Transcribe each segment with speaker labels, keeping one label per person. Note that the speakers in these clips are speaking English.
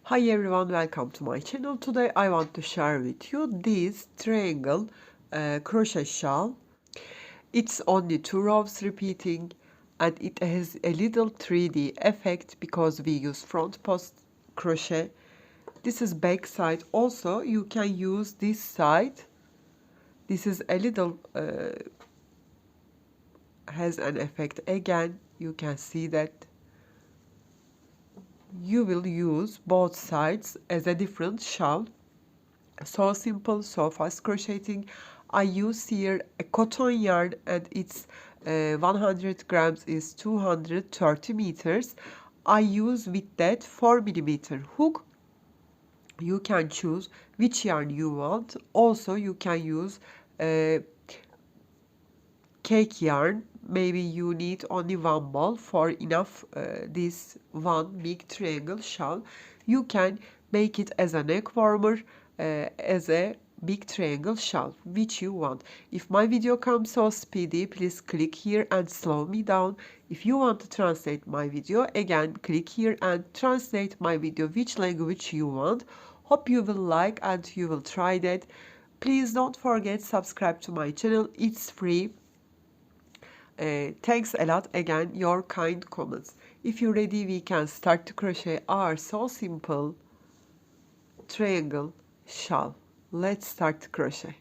Speaker 1: Hi everyone, welcome to my channel. Today I want to share with you this triangle crochet shawl. It's only 2 rows repeating and it has a little 3D effect because we use front post crochet. This is back side. Also you can use this side. This is a little has an effect again. You can see that you will use both sides as a different shawl. So simple, so fast crocheting. I use here a cotton yarn and it's 100 grams is 230 meters. I use with that 4mm hook. You can choose which yarn you want. Also you can use cake yarn. Maybe you need only one ball for enough this one big triangle shawl. You can make it as a neck warmer, as a big triangle shawl, which you want. If my video comes so speedy, please click here and slow me down. If you want to translate my video, again click here and translate my video which language you want. Hope you will like and you will try that. Please don't forget subscribe to my channel, it's free. Thanks a lot again, your kind comments. If you're ready, we can start to crochet our so simple triangle shawl. Let's start to crochet.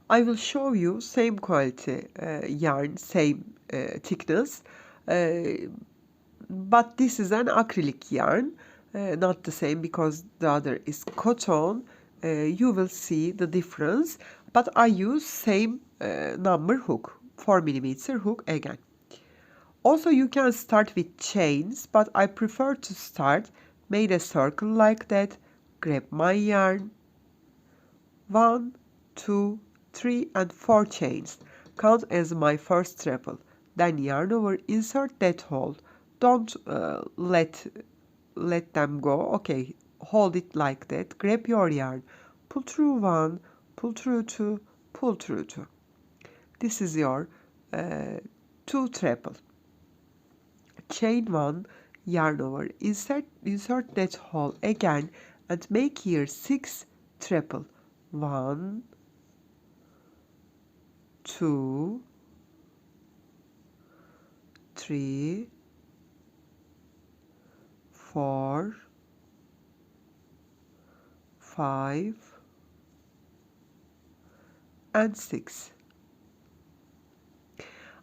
Speaker 1: I will show you same quality yarn, same thickness, but this is an acrylic yarn, not the same because the other is cotton. You will see the difference, but I use same number hook, 4mm hook again. Also you can start with chains, but I prefer to start, made a circle like that, grab my yarn, 1, 2, 3 and 4 chains, count as my first treble, then yarn over, insert that hole, don't let them go, okay, hold it like that, grab your yarn, pull through 1, pull through 2, pull through 2. This is your 2 treble. Chain 1, yarn over, insert that hole again and make here 6 treble. 1, 2, 3, 4, 5 and 6.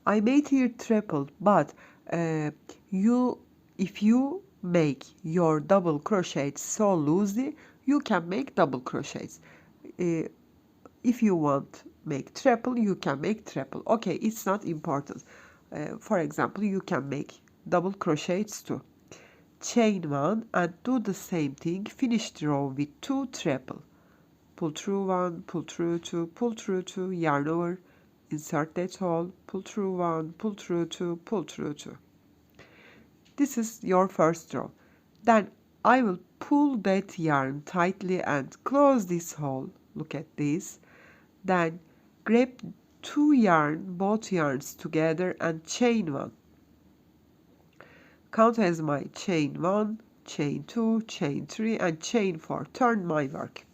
Speaker 1: I made here treble, but if you make your double crochets so loosely, you can make double crochets. If you want make treble, you can make treble. Okay, it's not important. For example, you can make double crochets too. Chain 1 and do the same thing. Finish the row with 2 treble. Pull through 1, pull through 2, pull through 2, yarn over, insert that hole, pull through 1, pull through 2, pull through 2. This is your first row. Then I will pull that yarn tightly and close this hole. Look at this. Then grab 2 yarn, both yarns together and chain 1. Count as my chain 1, chain 2, chain 3 and chain 4. Turn my work.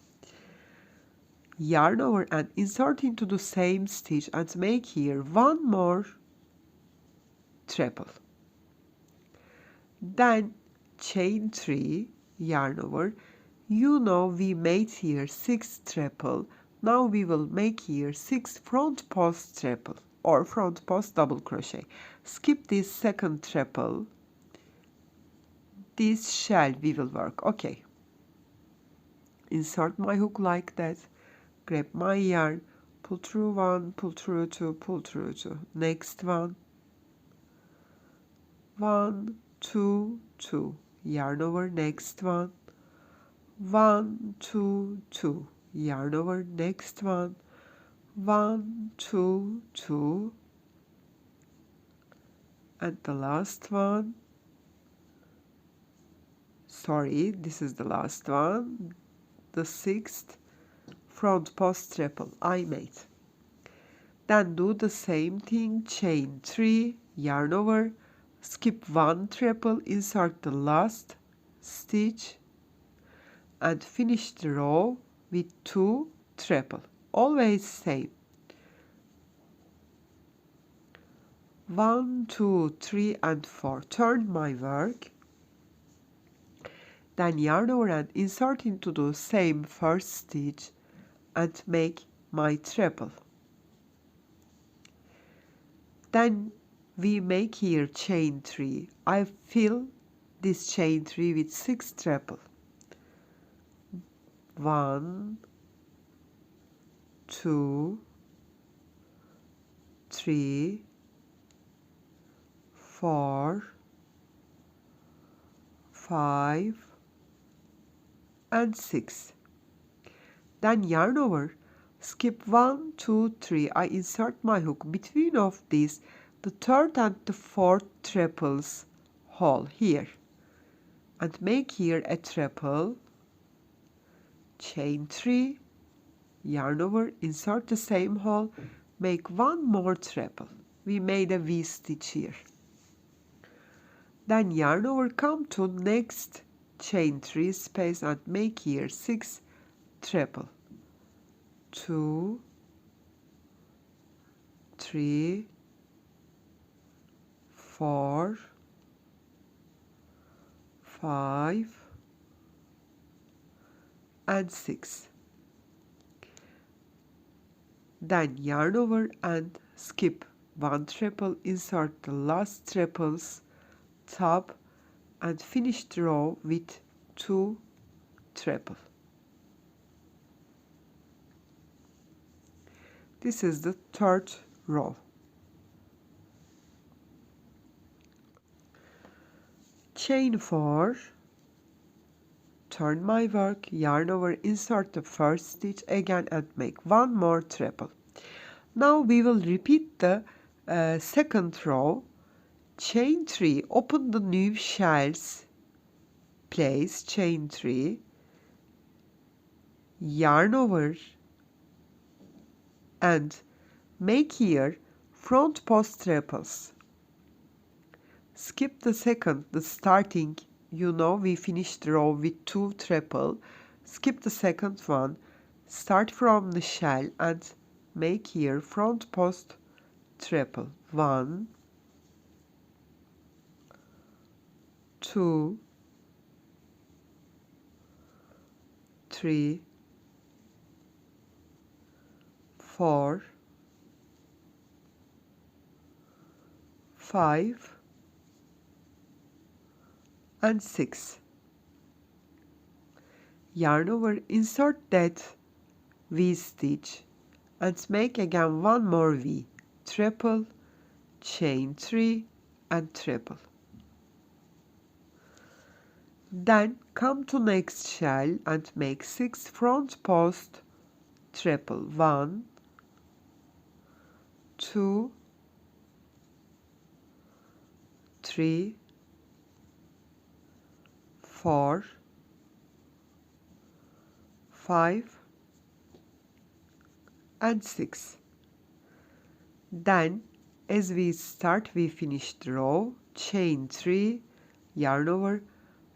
Speaker 1: Yarn over and insert into the same stitch and make here 1 more treble. Then chain 3, yarn over. You know we made here 6 treble. Now we will make here 6 front post treble or front post double crochet. Skip this second treble. This shell we will work. Okay. Insert my hook like that. Grab my yarn. Pull through 1, pull through 2, pull through 2. Next one. 1, 2, 2. Yarn over, next one. 1, 2, 2. Yarn over, next one. 1, 2, 2. And the last one. Sorry, this is the last one. The 6th front post treble I made. Then do the same thing, chain 3, yarn over, skip 1 treble, insert the last stitch and finish the row with 2 treble. Always same. 1, 2, 3 and 4. Turn my work. Then yarn over and insert into the same first stitch and make my treble. Then we make here chain 3. I fill this chain 3 with 6 treble. 1, 2, 3, 4, 5 and 6. Then yarn over, skip 1, 2, 3. I insert my hook between of these, the third and the fourth triples hole here, and make here a treble, chain 3, yarn over, insert the same hole, make one more treble. We made a V stitch here. Then yarn over, come to next chain 3 space and make here 6 treble. 2, 3, 4, 5 and 6. Then yarn over and skip 1 treble, insert the last triples top and finish the row with 2 treble. This is the third row. Chain 4, turn my work, yarn over, insert the first stitch again and make one more treble. Now we will repeat the second row. Chain 3, open the new shells, place chain 3, yarn over and make here front post triples. Skip the second, the starting, you know we finished the row with 2 treble. Skip the second one, start from the shell and make here front post treble. 1, 2, 3, 4, 5 and 6. Yarn over, insert that V stitch and make again one more V, triple, chain 3 and triple. Then come to next shell and make 6 front post triple. 1, 2, 3, 4, 5 and 6. Then as we start we finish the row, chain 3, yarn over,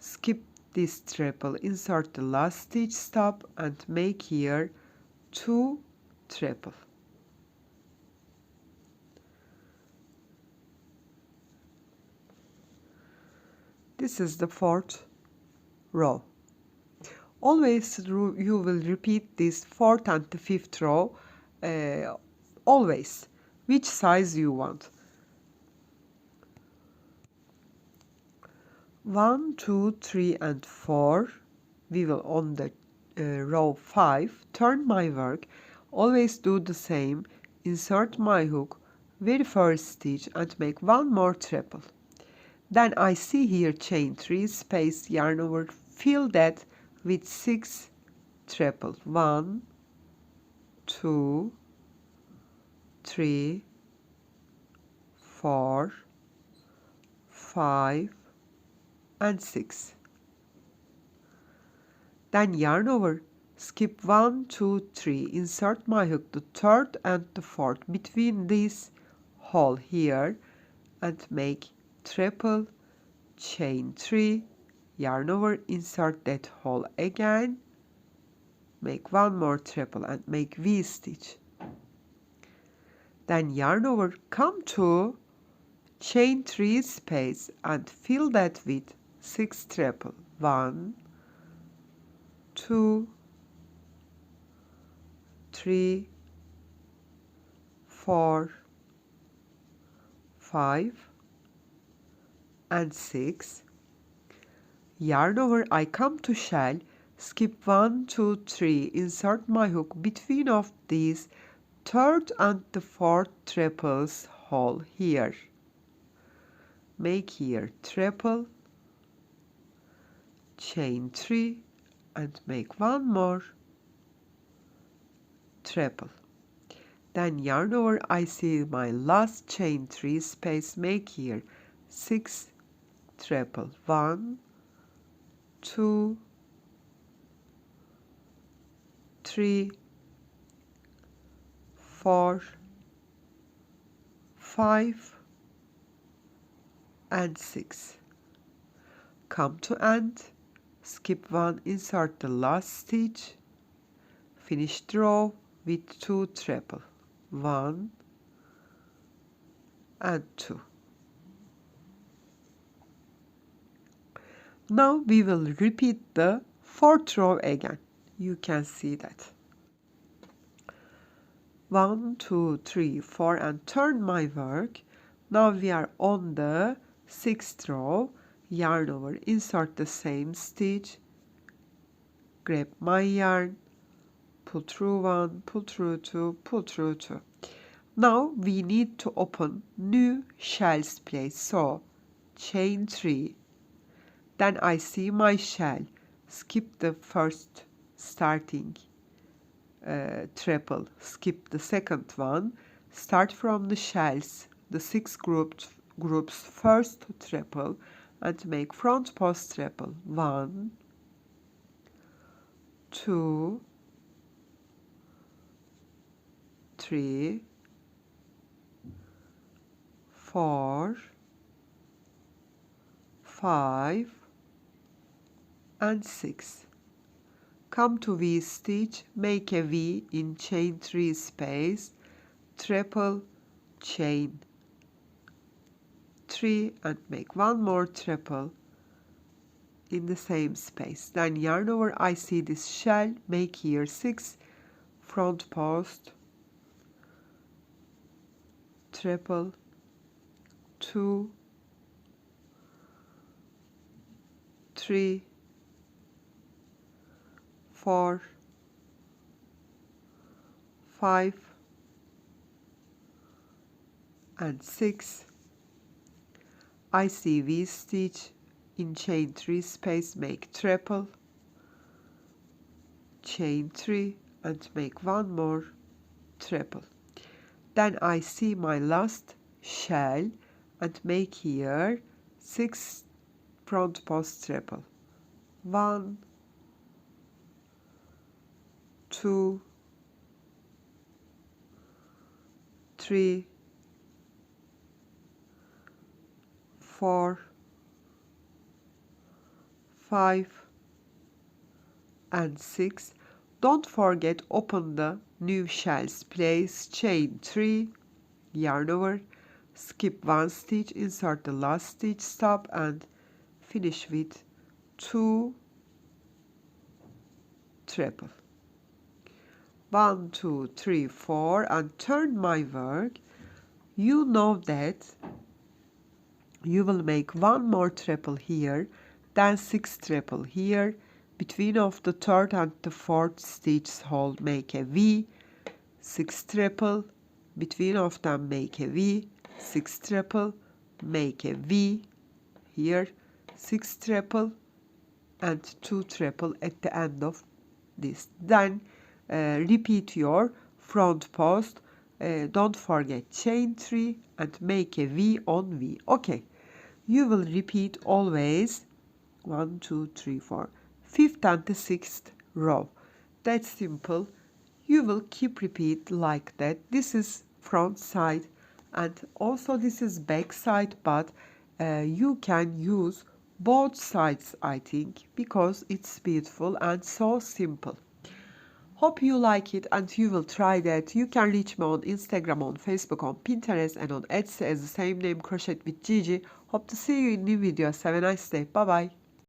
Speaker 1: skip this triple, insert the last stitch, stop and make here 2 triple. This is the fourth row. Always you will repeat this fourth and the fifth row, always, which size you want. 1, 2, 3 and 4, we will on the row 5, turn my work, always do the same, insert my hook, very first stitch and make one more triple. Then I see here chain 3 space, yarn over, fill that with 6 triple. 1, 2, 3, 4, 5 and 6. Then yarn over, skip 1, 2, 3, insert my hook the third and the fourth between this hole here and make triple, chain 3, yarn over, insert that hole again, make one more treble and make V stitch. Then yarn over, come to chain 3 space and fill that with 6 treble. 1, 2, 3, 4, 5 and 6. Yarn over, I come to shell, skip 1, 2, 3, insert my hook between of these third and the fourth triples hole here. Make here treble, chain 3 and make one more treble. Then yarn over, I see my last chain 3 space, make here 6 treble. 1, 2, 3, 4, 5 and 6. Come to end, skip 1, insert the last stitch, finish the row with 2 treble. 1 and 2. Now we will repeat the fourth row again. You can see that. 1, 2, 3, 4 and turn my work. Now we are on the 6th row. Yarn over, insert the same stitch, grab my yarn, pull through 1, pull through 2, pull through 2. Now we need to open new shells place, so chain 3. Then I see my shell, skip the first starting treble, skip the second one, start from the shells, the 6 groups first treble and make front post treble. 1, 2, 3, 4, 5 and 6. Come to V stitch, make a V in chain 3 space, treble, chain 3 and make one more treble in the same space. Then yarn over, I see this shell, make here 6 front post, treble, 2, 3, 4, 5 and 6. I see V stitch in chain 3 space, make treble, chain 3 and make one more treble. Then I see my last shell and make here 6 front post treble. 1, 2, 3, 4, 5 and 6. Don't forget, open the new shells place, chain 3, yarn over, skip 1 stitch, insert the last stitch, stop and finish with 2 treble. 1, 2, 3, 4 and turn my work. You know that you will make one more treble here, then 6 treble here, between of the third and the fourth stitch hole make a V, 6 treble, between of them make a V, 6 treble, make a V here, 6 treble and 2 treble at the end of this. Then repeat your front post, don't forget chain 3 and make a V on V. Okay, you will repeat always 1, 2, 3, 4, 5th and the 6th row. That's simple. You will keep repeat like that. This is front side and also this is back side, but you can use both sides, I think, because it's beautiful and so simple. Hope you like it and you will try that. You can reach me on Instagram, on Facebook, on Pinterest, and on Etsy as the same name, Crochet with Gigi. Hope to see you in new videos. Have a nice day. Bye bye.